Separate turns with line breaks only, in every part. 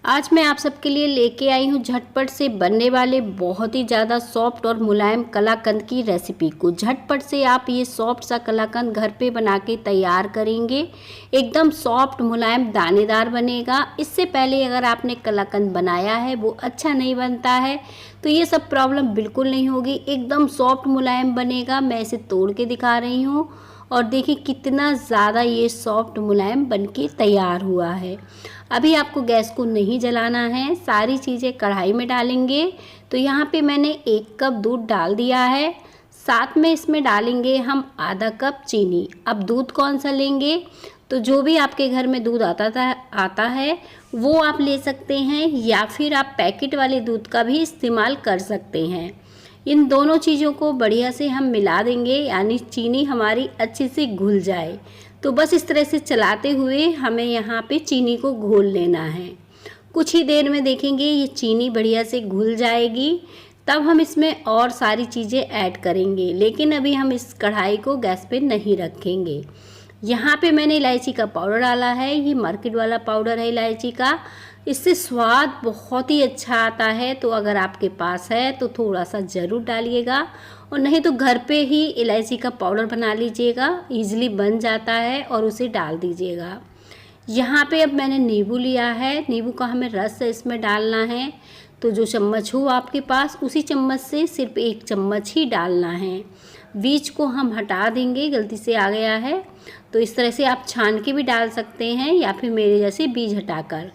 आज मैं आप सबके लिए लेके आई हूँ झटपट से बनने वाले बहुत ही ज़्यादा सॉफ्ट और मुलायम कलाकंद की रेसिपी को। झटपट से आप ये सॉफ्ट सा कलाकंद घर पे बना के तैयार करेंगे। एकदम सॉफ्ट मुलायम दानेदार बनेगा। इससे पहले अगर आपने कलाकंद बनाया है वो अच्छा नहीं बनता है तो ये सब प्रॉब्लम बिल्कुल नहीं होगी। एकदम सॉफ्ट मुलायम बनेगा। मैं इसे तोड़ के दिखा रही हूँ और देखिए कितना ज़्यादा ये सॉफ्ट मुलायम बनके तैयार हुआ है। अभी आपको गैस को नहीं जलाना है, सारी चीज़ें कढ़ाई में डालेंगे। तो यहाँ पे मैंने 1 कप दूध डाल दिया है, साथ में इसमें डालेंगे हम आधा कप चीनी। अब दूध कौन सा लेंगे, तो जो भी आपके घर में दूध आता है वो आप ले सकते हैं, या फिर आप पैकेट वाले दूध का भी इस्तेमाल कर सकते हैं। इन दोनों चीज़ों को बढ़िया से हम मिला देंगे, यानी चीनी हमारी अच्छे से घुल जाए। तो बस इस तरह से चलाते हुए हमें यहाँ पे चीनी को घोल लेना है। कुछ ही देर में देखेंगे ये चीनी बढ़िया से घुल जाएगी, तब हम इसमें और सारी चीज़ें ऐड करेंगे। लेकिन अभी हम इस कढ़ाई को गैस पे नहीं रखेंगे। यहाँ पे मैंने इलायची का पाउडर डाला है, ये मार्केट वाला पाउडर है इलायची का। इससे स्वाद बहुत ही अच्छा आता है, तो अगर आपके पास है तो थोड़ा सा ज़रूर डालिएगा, और नहीं तो घर पे ही इलायची का पाउडर बना लीजिएगा, ईजिली बन जाता है, और उसे डाल दीजिएगा। यहाँ पे अब मैंने नींबू लिया है, नींबू का हमें रस इसमें डालना है। तो जो चम्मच हो आपके पास उसी चम्मच से सिर्फ 1 चम्मच ही डालना है। बीज को हम हटा देंगे, गलती से आ गया है। तो इस तरह से आप छान के भी डाल सकते हैं, या फिर मेरे जैसे बीज हटाकर।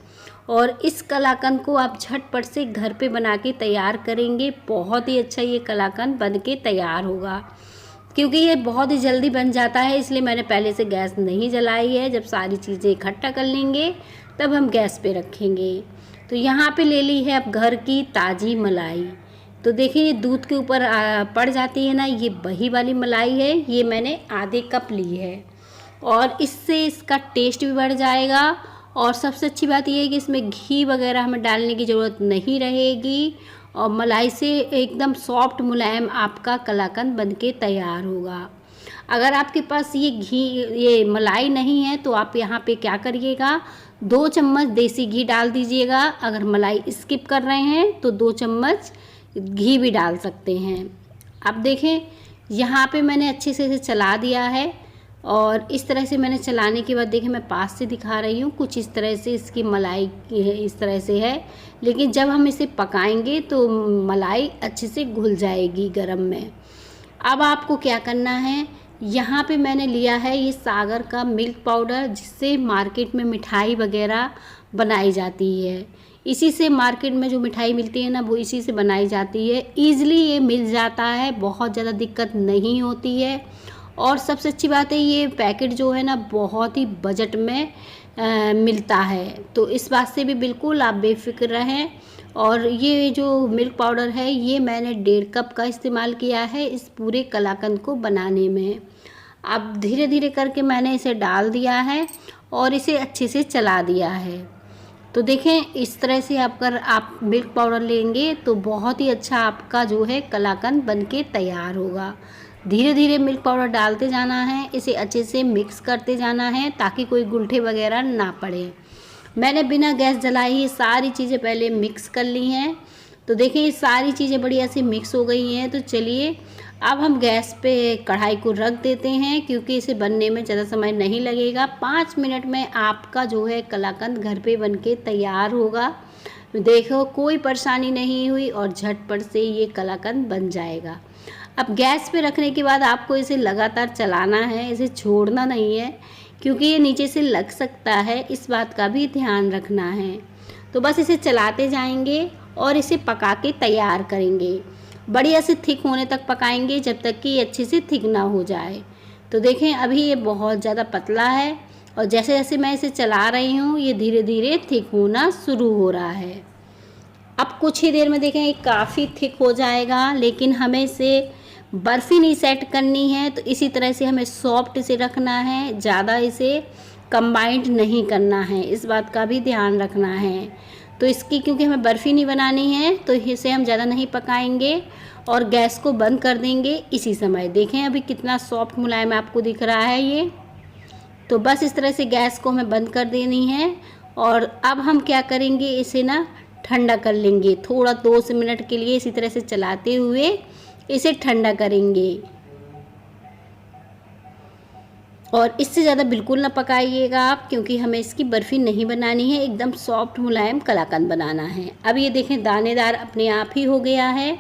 और इस कलाकंद को आप झटपट से घर पे बना के तैयार करेंगे। बहुत ही अच्छा ये कलाकंद बन के तैयार होगा, क्योंकि ये बहुत ही जल्दी बन जाता है, इसलिए मैंने पहले से गैस नहीं जलाई है। जब सारी चीज़ें इकट्ठा कर लेंगे तब हम गैस पे रखेंगे। तो यहाँ पे ले ली है अब घर की ताज़ी मलाई। तो देखिए ये दूध के ऊपर पड़ जाती है ना, ये वही वाली मलाई है। ये मैंने आधे कप ली है, और इससे इसका टेस्ट भी बढ़ जाएगा। और सबसे अच्छी बात यह है कि इसमें घी वगैरह हमें डालने की ज़रूरत नहीं रहेगी, और मलाई से एकदम सॉफ्ट मुलायम आपका कलाकंद बनके तैयार होगा। अगर आपके पास ये मलाई नहीं है तो आप यहाँ पे क्या करिएगा, 2 चम्मच देसी घी डाल दीजिएगा। अगर मलाई स्किप कर रहे हैं तो 2 चम्मच घी भी डाल सकते हैं। अब देखें यहाँ पे मैंने अच्छे से इसे चला दिया है, और इस तरह से मैंने चलाने के बाद देखें मैं पास से दिखा रही हूँ, कुछ इस तरह से इसकी मलाई इस तरह से है। लेकिन जब हम इसे पकाएंगे तो मलाई अच्छे से घुल जाएगी गरम में। अब आपको क्या करना है, यहाँ पे मैंने लिया है ये सागर का मिल्क पाउडर, जिससे मार्केट में मिठाई वगैरह बनाई जाती है। इसी से मार्केट में जो मिठाई मिलती है ना, वो इसी से बनाई जाती है। ईज़िली ये मिल जाता है, बहुत ज़्यादा दिक्कत नहीं होती है। और सबसे अच्छी बात है ये पैकेट जो है ना बहुत ही बजट में मिलता है, तो इस बात से भी बिल्कुल आप बेफिक्र रहें। और ये जो मिल्क पाउडर है ये मैंने 1.5 कप का इस्तेमाल किया है इस पूरे कलाकंद को बनाने में। अब धीरे धीरे करके मैंने इसे डाल दिया है और इसे अच्छे से चला दिया है। तो देखें इस तरह से आप मिल्क पाउडर लेंगे तो बहुत ही अच्छा आपका जो है कलाकंद बनके तैयार होगा। धीरे धीरे मिल्क पाउडर डालते जाना है, इसे अच्छे से मिक्स करते जाना है ताकि कोई गुलठे वगैरह ना पड़े। मैंने बिना गैस जलाए ही सारी चीज़ें पहले मिक्स कर ली हैं। तो देखिए ये सारी चीज़ें बढ़िया से मिक्स हो गई हैं। तो चलिए अब हम गैस पे कढ़ाई को रख देते हैं, क्योंकि इसे बनने में ज़्यादा समय नहीं लगेगा। 5 मिनट में आपका जो है कलाकंद घर पे बनके तैयार होगा। देखो कोई परेशानी नहीं हुई और झटपट से ये कलाकंद बन जाएगा। अब गैस पे रखने के बाद आपको इसे लगातार चलाना है, इसे छोड़ना नहीं है, क्योंकि ये नीचे से लग सकता है, इस बात का भी ध्यान रखना है। तो बस इसे चलाते जाएंगे और इसे पका के तैयार करेंगे। बढ़िया से थिक होने तक पकाएंगे, जब तक कि ये अच्छे से थिक ना हो जाए। तो देखें अभी ये बहुत ज़्यादा पतला है, और जैसे जैसे मैं इसे चला रही हूँ ये धीरे धीरे थिक होना शुरू हो रहा है। अब कुछ ही देर में देखें ये काफ़ी थिक हो जाएगा, लेकिन हमें इसे बर्फ़ी नहीं सेट करनी है, तो इसी तरह से हमें सॉफ्ट इसे रखना है, ज़्यादा इसे कंबाइंड नहीं करना है, इस बात का भी ध्यान रखना है। तो इसकी क्योंकि हमें बर्फ़ी नहीं बनानी है तो इसे हम ज़्यादा नहीं पकाएंगे और गैस को बंद कर देंगे इसी समय। देखें अभी कितना सॉफ्ट मुलायम आपको दिख रहा है ये। तो बस इस तरह से गैस को हमें बंद कर देनी है और अब हम क्या करेंगे, इसे ना ठंडा कर लेंगे। थोड़ा 2 से मिनट के लिए इसी तरह से चलाते हुए इसे ठंडा करेंगे। और इससे ज़्यादा बिल्कुल ना पकाइएगा आप, क्योंकि हमें इसकी बर्फ़ी नहीं बनानी है, एकदम सॉफ्ट मुलायम कलाकंद बनाना है। अब ये देखें दानेदार अपने आप ही हो गया है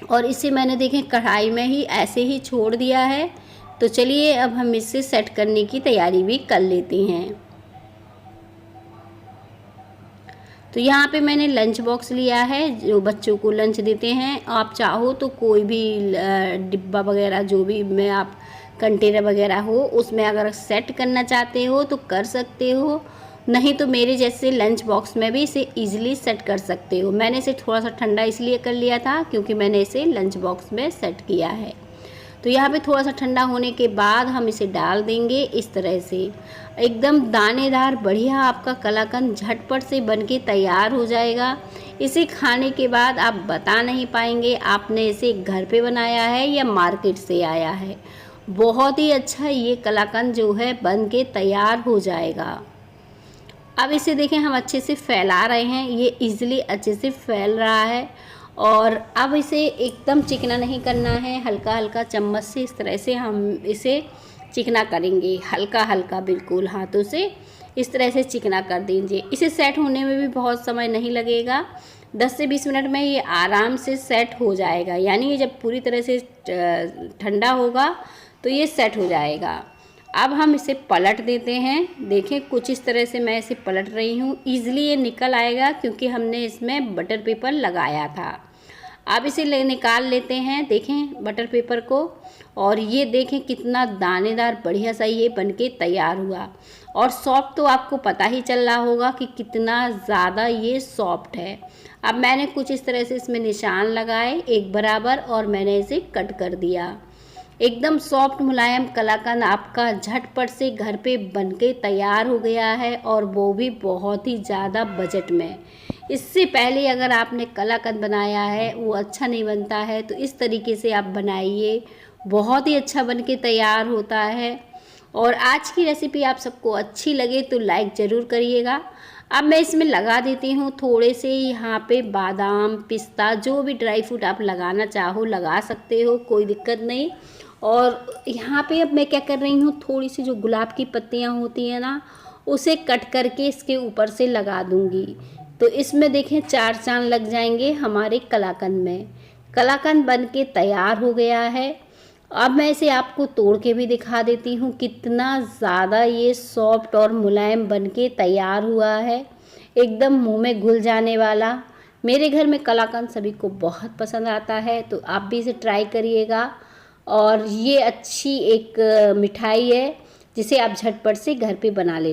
और इसे मैंने देखें कढ़ाई में ही ऐसे ही छोड़ दिया है। तो चलिए अब हम इसे सेट करने की तैयारी भी कर लेते हैं। तो यहाँ पे मैंने लंच बॉक्स लिया है, जो बच्चों को लंच देते हैं। आप चाहो तो कोई भी डिब्बा वगैरह जो भी में आप कंटेनर वगैरह हो उसमें अगर सेट करना चाहते हो तो कर सकते हो, नहीं तो मेरे जैसे लंच बॉक्स में भी इसे इजीली सेट कर सकते हो। मैंने इसे थोड़ा सा ठंडा इसलिए कर लिया था क्योंकि मैंने इसे लंच बॉक्स में सेट किया है। तो यहाँ पे थोड़ा सा ठंडा होने के बाद हम इसे डाल देंगे इस तरह से। एकदम दानेदार बढ़िया आपका कलाकंद झटपट से बनके तैयार हो जाएगा। इसे खाने के बाद आप बता नहीं पाएंगे आपने इसे घर पे बनाया है या मार्केट से आया है। बहुत ही अच्छा ये कलाकंद जो है बन के तैयार हो जाएगा। अब इसे देखें हम अच्छे से फैला रहे हैं, ये इजीली अच्छे से फैल रहा है। और अब इसे एकदम चिकना नहीं करना है, हल्का हल्का चम्मच से इस तरह से हम इसे चिकना करेंगे, हल्का हल्का बिल्कुल हाथों से इस तरह से चिकना कर दीजिए। इसे सेट होने में भी बहुत समय नहीं लगेगा, 10 से 20 मिनट में ये आराम से सेट हो जाएगा। यानी ये जब पूरी तरह से ठंडा होगा तो ये सेट हो जाएगा। अब हम इसे पलट देते हैं। देखें कुछ इस तरह से मैं इसे पलट रही हूँ, ईज़िली ये निकल आएगा क्योंकि हमने इसमें बटर पेपर लगाया था। अब इसे निकाल लेते हैं, देखें बटर पेपर को, और ये देखें कितना दानेदार बढ़िया सा ये बनके तैयार हुआ। और सॉफ्ट तो आपको पता ही चल रहा होगा कि कितना ज़्यादा ये सॉफ्ट है। अब मैंने कुछ इस तरह से इसमें निशान लगाए एक बराबर और मैंने इसे कट कर दिया। एकदम सॉफ्ट मुलायम कलाकंद आपका झटपट से घर पे बनके तैयार हो गया है, और वो भी बहुत ही ज़्यादा बजट में। इससे पहले अगर आपने कलाकंद बनाया है वो अच्छा नहीं बनता है तो इस तरीके से आप बनाइए, बहुत ही अच्छा बनके तैयार होता है। और आज की रेसिपी आप सबको अच्छी लगे तो लाइक ज़रूर करिएगा। अब मैं इसमें लगा देती हूँ थोड़े से यहाँ पे बादाम, पिस्ता, जो भी ड्राई फ्रूट आप लगाना चाहो लगा सकते हो, कोई दिक्कत नहीं। और यहाँ पे अब मैं क्या कर रही हूँ, थोड़ी सी जो गुलाब की पत्तियाँ होती हैं ना, उसे कट करके इसके ऊपर से लगा दूँगी। तो इसमें देखें 4 चांद लग जाएंगे हमारे कलाकंद में। कलाकंद बन के तैयार हो गया है। अब मैं इसे आपको तोड़ के भी दिखा देती हूँ, कितना ज़्यादा ये सॉफ्ट और मुलायम बन के तैयार हुआ है, एकदम मुंह में घुल जाने वाला। मेरे घर में कलाकंद सभी को बहुत पसंद आता है, तो आप भी इसे ट्राई करिएगा। और ये अच्छी एक मिठाई है जिसे आप झटपट से घर पे बना ले।